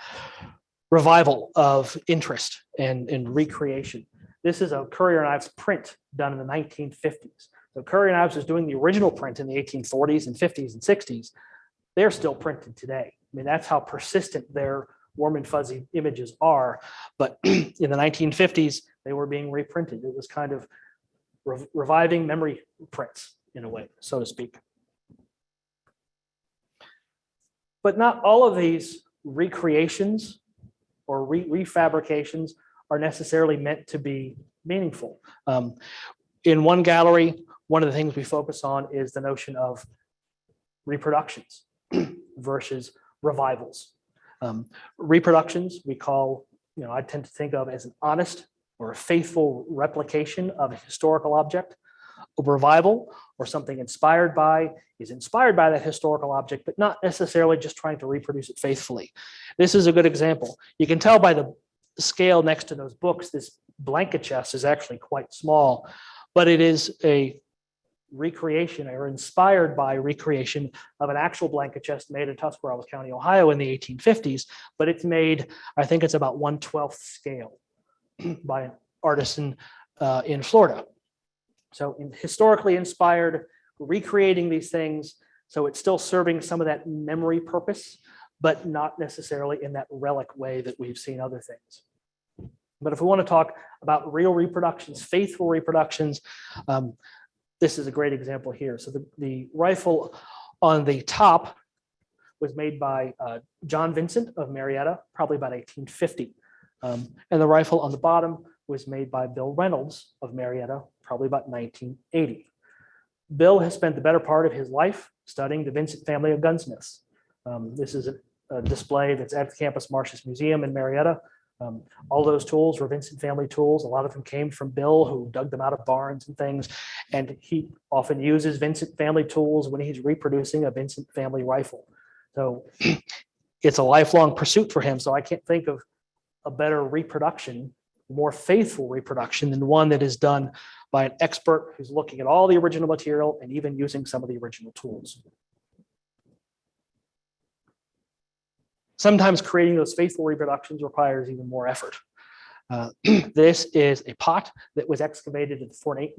Speaker 2: revival of interest and recreation. This is a Courier Knives print done in the 1950s. So Courier Knives was doing the original print in the 1840s and 50s and 60s. They're still printed today. I mean, that's how persistent their warm and fuzzy images are. But in the 1950s, they were being reprinted. It was kind of reviving memory prints in a way, so to speak. But not all of these recreations or refabrications are necessarily meant to be meaningful. In one gallery, one of the things we focus on is the notion of reproductions versus revivals. Reproductions we call, I tend to think of as an honest or a faithful replication of a historical object. A revival or something inspired by is inspired by that historical object, but not necessarily just trying to reproduce it faithfully. This is a good example. You can tell by the scale next to those books, this blanket chest is actually quite small, but it is a recreation or inspired by recreation of an actual blanket chest made in Tuscarawas County, Ohio in the 1850s, but it's made, I think it's about 1/12 scale by an artisan in Florida. So historically inspired, recreating these things, so it's still serving some of that memory purpose, but not necessarily in that relic way that we've seen other things. But if we want to talk about real reproductions, faithful reproductions, this is a great example here. So the rifle on the top was made by John Vincent of Marietta, probably about 1850. And the rifle on the bottom was made by Bill Reynolds of Marietta, probably about 1980. Bill has spent the better part of his life studying the Vincent family of gunsmiths. This is a display that's at the Campus Martius Museum in Marietta. All those tools were Vincent family tools. A lot of them came from Bill, who dug them out of barns and things. And he often uses Vincent family tools when he's reproducing a Vincent family rifle. So it's a lifelong pursuit for him. So I can't think of a better reproduction, more faithful reproduction than one that is done by an expert who's looking at all the original material and even using some of the original tools. Sometimes creating those faithful reproductions requires even more effort. This is a pot that was excavated in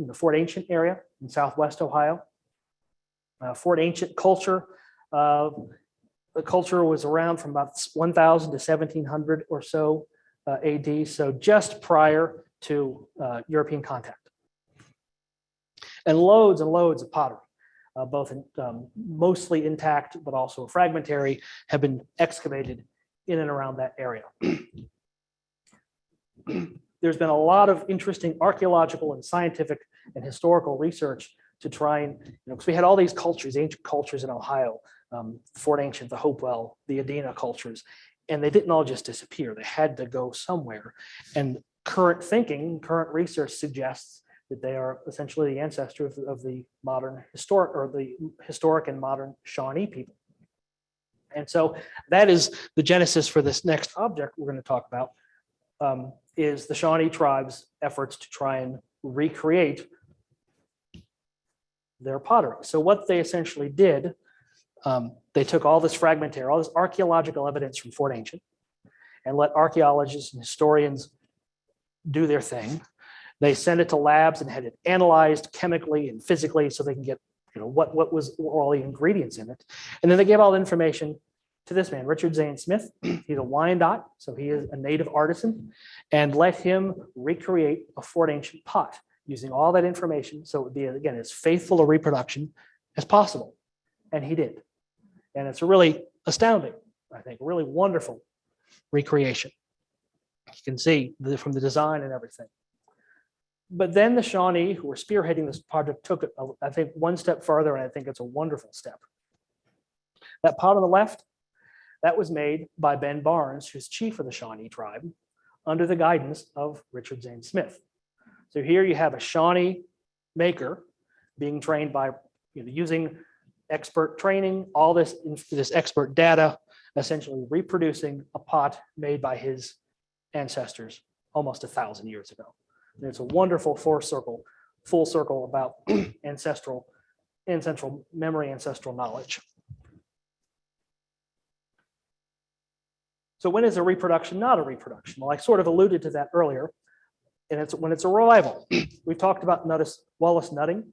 Speaker 2: the Fort Ancient area in Southwest Ohio. Fort Ancient culture, the culture was around from about 1000 to 1700 or so AD, so just prior to European contact. And loads of pottery, both mostly intact, but also fragmentary, have been excavated in and around that area. There's been a lot of interesting archaeological and scientific and historical research to try and, because we had all these cultures, ancient cultures in Ohio, Fort Ancient, the Hopewell, the Adena cultures, and they didn't all just disappear. They had to go somewhere. And current thinking, current research suggests that they are essentially the ancestor of the modern historic and modern Shawnee people. And so that is the genesis for this next object we're going to talk about, is the Shawnee tribe's efforts to try and recreate their pottery. So what they essentially did, they took all this fragmentary, all this archaeological evidence from Fort Ancient, and let archaeologists and historians do their thing. They sent it to labs and had it analyzed chemically and physically so they can get, what were all the ingredients in it. And then they gave all the information to this man, Richard Zane Smith. He's a Wyandotte, so he is a native artisan, and let him recreate a Fort Ancient pot using all that information. So it would be, again, as faithful a reproduction as possible. And he did. And it's really astounding, I think, a really wonderful recreation. You can see from the design and everything. But then the Shawnee, who were spearheading this project, took it, I think, one step further, and I think it's a wonderful step. That pot on the left, that was made by Ben Barnes, who's chief of the Shawnee tribe, under the guidance of Richard Zane Smith. So here you have a Shawnee maker being trained by, using expert training, all this expert data, essentially reproducing a pot made by his ancestors almost 1,000 years ago. And it's a wonderful full circle about ancestral memory, ancestral knowledge. So when is a reproduction not a reproduction? Well, I sort of alluded to that earlier. And it's when it's a revival. We talked about Wallace Nutting.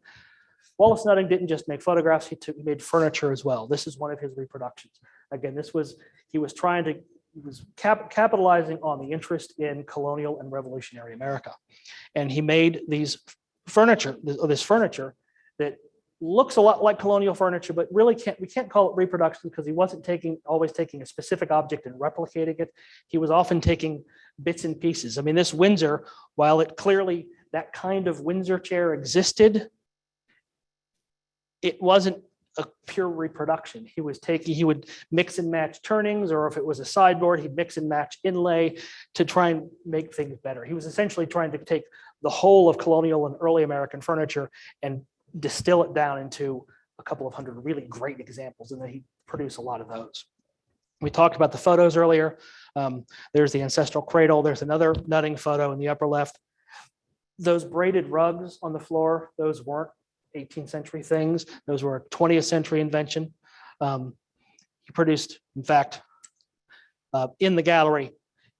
Speaker 2: Wallace Nutting didn't just make photographs, he made furniture as well. This is one of his reproductions. Again, he was capitalizing on the interest in colonial and revolutionary America. And he made this furniture that looks a lot like colonial furniture, but really we can't call it reproduction because he wasn't always taking a specific object and replicating it. He was often taking bits and pieces. I mean, this Windsor, while it clearly, that kind of Windsor chair existed, it wasn't a pure reproduction. He would mix and match turnings, or if it was a sideboard, he'd mix and match inlay to try and make things better. He was essentially trying to take the whole of colonial and early American furniture and distill it down into a couple of hundred really great examples, and then he produced a lot of those. We talked about the photos earlier. There's the ancestral cradle. There's another Nutting photo in the upper left. Those braided rugs on the floor, those weren't 18th century things. Those were a 20th century invention. He produced, in fact, in the gallery,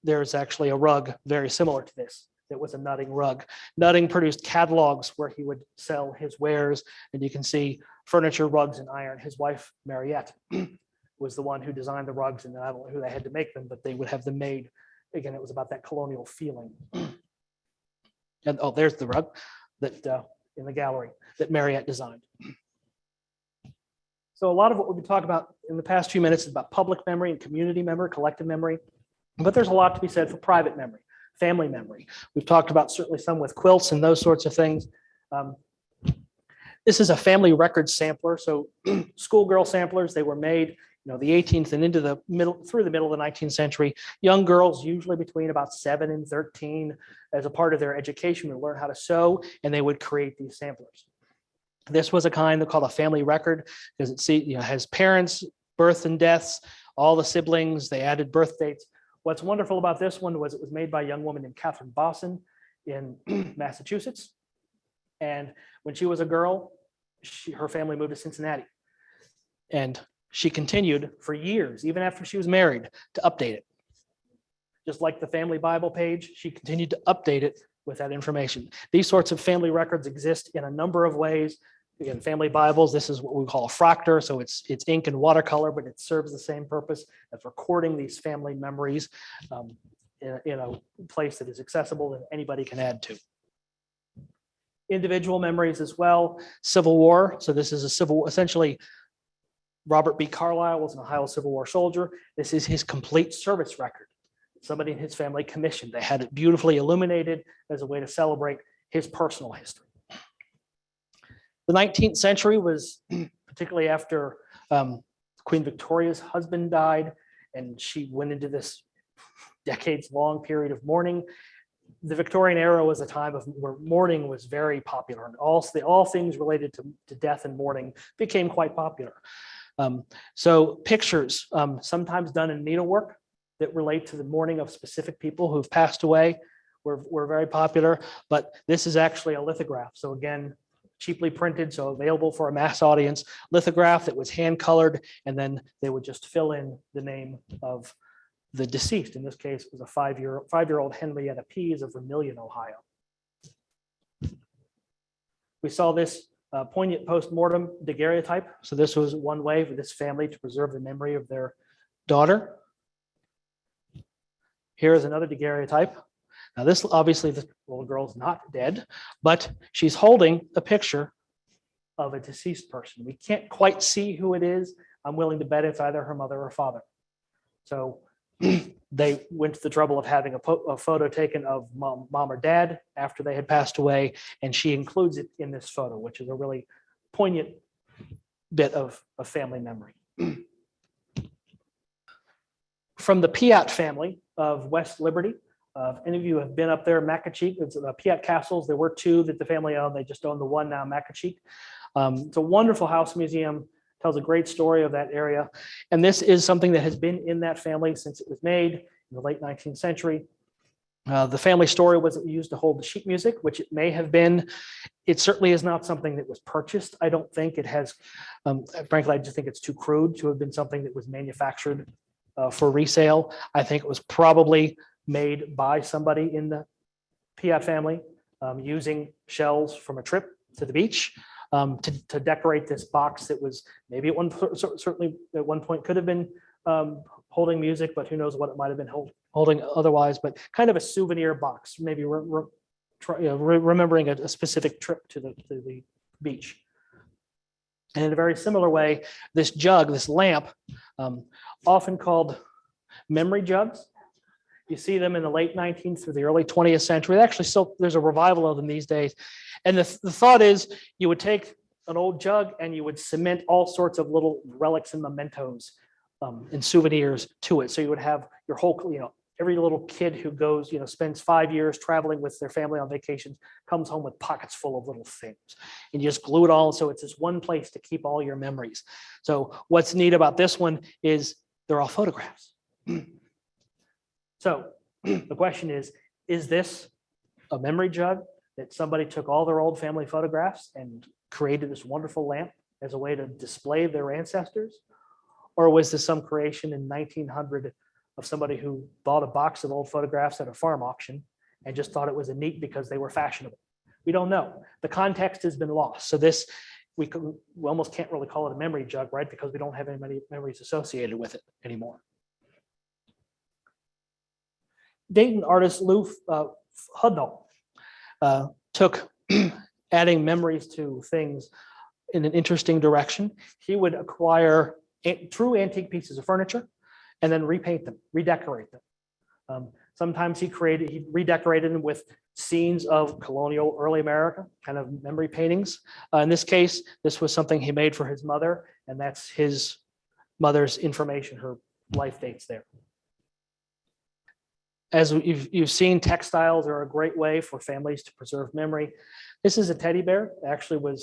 Speaker 2: there's actually a rug very similar to this. It was a Nutting rug. Nutting produced catalogs where he would sell his wares, and you can see furniture, rugs, and iron. His wife, Mariette, was the one who designed the rugs, and I don't know who they had to make them, but they would have them made. Again, it was about that colonial feeling. And there's the rug that in the gallery that Mariette designed. So a lot of what we've been talking about in the past few minutes is about public memory and community memory, collective memory, but there's a lot to be said for private memory, family memory. We've talked about certainly some with quilts and those sorts of things. This is a family record sampler. So schoolgirl samplers, they were made, the 18th and into the middle, through the middle of the 19th century. Young girls, usually between about 7 and 13, as a part of their education, would learn how to sew, and they would create these samplers. This was a kind called a family record because it has parents, births and deaths, all the siblings. They added birth dates. What's wonderful about this one was it was made by a young woman named Catherine Bosson in Massachusetts. And when she was a girl, her family moved to Cincinnati. And she continued for years, even after she was married, to update it. Just like the family Bible page, she continued to update it with that information. These sorts of family records exist in a number of ways. Again, family Bibles, this is what we call a fractor. So it's ink and watercolor, but it serves the same purpose as recording these family memories in a place that is accessible and anybody can add to. Individual memories as well. Civil War. So this is essentially Robert B. Carlyle was an Ohio Civil War soldier. This is his complete service record. Somebody in his family commissioned. They had it beautifully illuminated as a way to celebrate his personal history. The 19th century was, particularly after Queen Victoria's husband died, and she went into this decades-long period of mourning. The Victorian era was a time where mourning was very popular, and all things related to death and mourning became quite popular. So pictures, sometimes done in needlework that relate to the mourning of specific people who've passed away, were very popular. But this is actually a lithograph. So again, cheaply printed, so available for a mass audience. Lithograph that was hand colored, and then they would just fill in the name of the deceased. In this case, it was a five-year-old Henrietta Pease of Vermilion, Ohio. We saw this poignant post-mortem daguerreotype. So this was one way for this family to preserve the memory of their daughter. Here is another daguerreotype. Now this, obviously the little girl's not dead, but she's holding a picture of a deceased person. We can't quite see who it is. I'm willing to bet it's either her mother or father. So they went to the trouble of having a photo taken of mom or dad after they had passed away, and she includes it in this photo, which is a really poignant bit of family memory. From the Piat family of West Liberty, if any of you have been up there, Macacheek, it's the Piat castles. There were two that the family owned. They just own the one now, Macacheek. It's a wonderful house museum, tells a great story of that area. And this is something that has been in that family since it was made in the late 19th century. The family story was it used to hold the sheet music, which it may have been. It certainly is not something that was purchased. I don't think it has, frankly, I just think it's too crude to have been something that was manufactured for resale. I think it was probably made by somebody in the Piat family using shells from a trip to the beach to decorate this box that was maybe certainly at one point could have been holding music, but who knows what it might have been holding otherwise, but kind of a souvenir box, maybe remembering a specific trip to the beach. And in a very similar way, this jug, this lamp, often called memory jugs. You see them in the late 19th through the early 20th century. Actually, still there's a revival of them these days. And the thought is you would take an old jug and you would cement all sorts of little relics and mementos and souvenirs to it. So you would have your whole, every little kid who goes, spends 5 years traveling with their family on vacations, comes home with pockets full of little things. And you just glue it all. So it's this one place to keep all your memories. So what's neat about this one is they're all photographs. So the question is this a memory jug that somebody took all their old family photographs and created this wonderful lamp as a way to display their ancestors? Or was this some creation in 1900 of somebody who bought a box of old photographs at a farm auction and just thought it was neat because they were fashionable? We don't know. The context has been lost. So this, we almost can't really call it a memory jug, right? Because we don't have any memories associated with it anymore. Dayton artist Lou Hudnall took adding memories to things in an interesting direction. He would acquire true antique pieces of furniture and then repaint them, redecorate them. Sometimes he redecorated them with scenes of colonial early America, kind of memory paintings. In this case, this was something he made for his mother, and that's his mother's information, her life dates there. As you've seen, textiles are a great way for families to preserve memory. This is a teddy bear. Actually,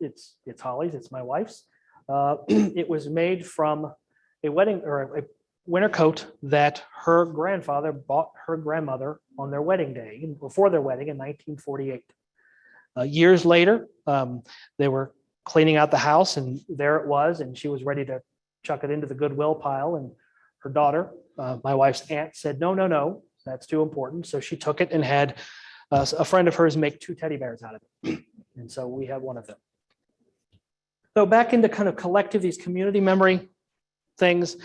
Speaker 2: it's Holly's. It's my wife's. It was made from a wedding or a winter coat that her grandfather bought her grandmother on their wedding day, before their wedding in 1948. Years later, they were cleaning out the house, and there it was, and she was ready to chuck it into the Goodwill pile, and her daughter, my wife's aunt, said, no, that's too important. So she took it and had a friend of hers make 2 teddy bears out of it. And so we have one of them. So back into kind of collective, these community memory things.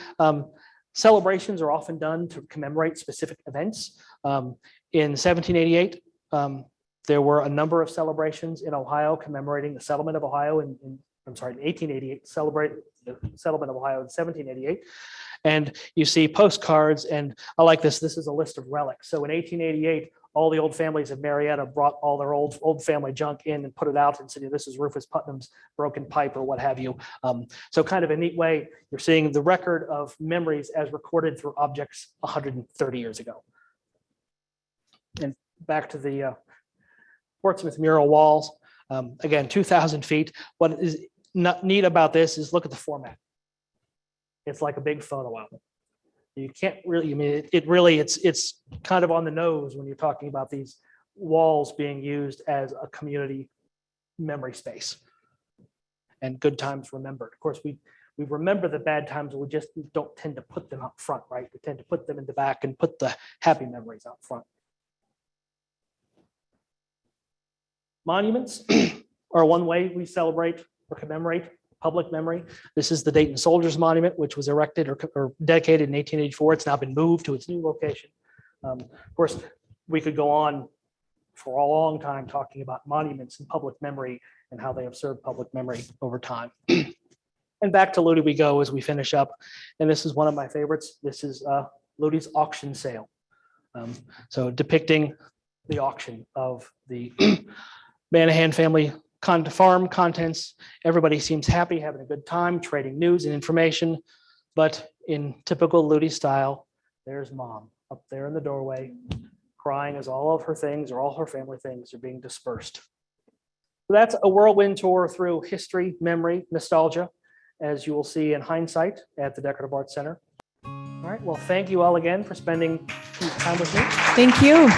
Speaker 2: Celebrations are often done to commemorate specific events. In 1788, there were a number of celebrations in Ohio commemorating the settlement of Ohio in 1888, celebrate the settlement of Ohio in 1788. And you see postcards, and I like this. This is a list of relics. So in 1888, all the old families of Marietta brought all their old family junk in and put it out and said, this is Rufus Putnam's broken pipe or what have you. So kind of a neat way, you're seeing the record of memories as recorded through objects 130 years ago. And back to the Portsmouth mural walls. Again, 2,000 feet. What is neat about this is look at the format. It's like a big photo album. You can't really, it's kind of on the nose when you're talking about these walls being used as a community memory space and good times remembered. Of course, we remember the bad times, we just don't tend to put them up front, right? We tend to put them in the back and put the happy memories out front. Monuments are one way we celebrate or commemorate public memory. This is the Dayton Soldiers Monument, which was erected or dedicated in 1884. It's now been moved to its new location. Of course, we could go on for a long time talking about monuments and public memory and how they have served public memory over time. And back to Leuty we go as we finish up. And this is one of my favorites. This is Leuty's auction sale. So depicting the auction of the Manahan family farm contents. Everybody seems happy, having a good time, trading news and information. But in typical Leuty style, there's Mom up there in the doorway, crying as all of her things or all her family things are being dispersed. So that's a whirlwind tour through history, memory, nostalgia, as you will see in Hindsight at the Decorative Arts Center. All right, well, thank you all again for spending time with me.
Speaker 1: Thank you.